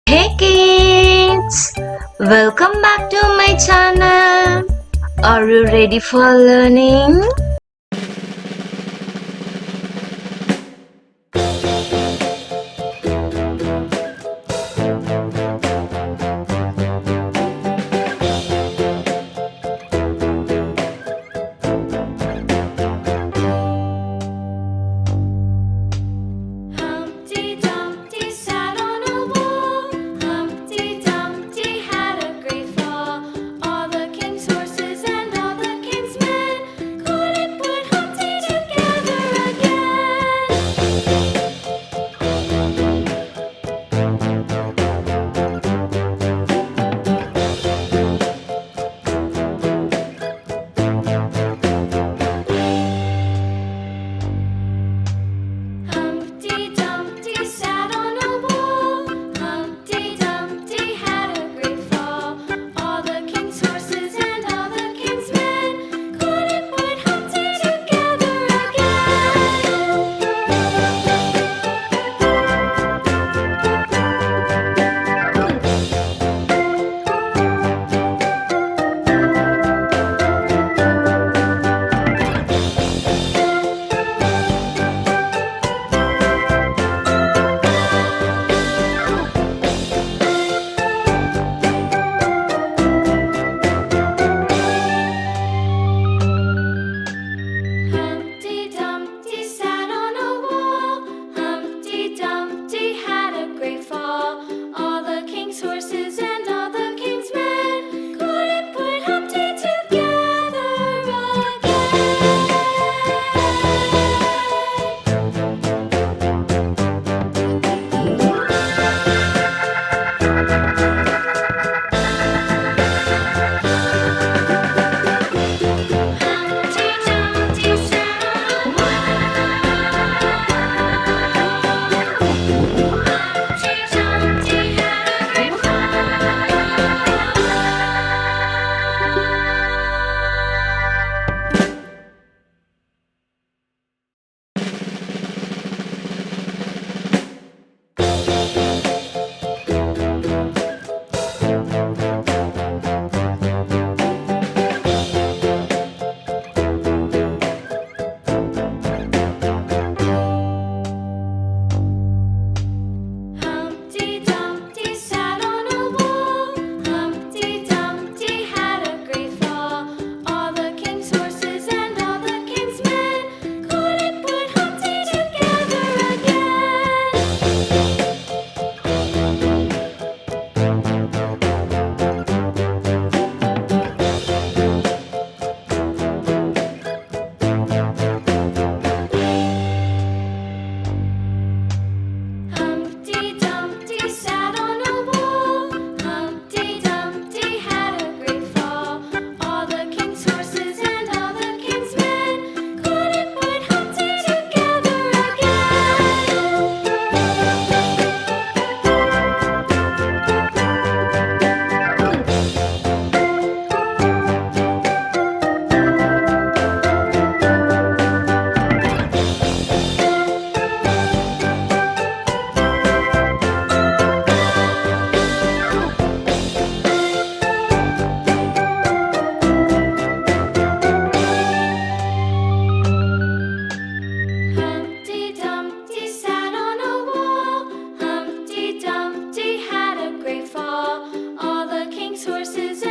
Hey kids! Welcome back to my channel. Are you ready for learning? Humpty Dumpty sat on a wall. Humpty Dumpty had a great fall. All the king's horses and all the king's men couldn't put Humpty together again. Humpty Dumpty sat on a wall. Humpty Dumpty had a great fall. All the king's horses and all the king's men couldn't put Humpty together Humpty Dumpty sat on a wall. Humpty Dumpty had a great fall. All the king's horses and all the king's men couldn't put Humpty together Humpty Dumpty sat on a wall. Humpty Dumpty had a great Humpty Dumpty sat on a wall. Humpty Dumpty had a great fall. All the king's horses and all the king's men couldn't put Humpty together again. Humpty Dumpty sat on a wall. Humpty Dumpty had a great fall. All the king's horses and all the king's men couldn't put Humpty together Humpty Dumpty sat on a wall. Humpty Dumpty had a great fall. All the king's horses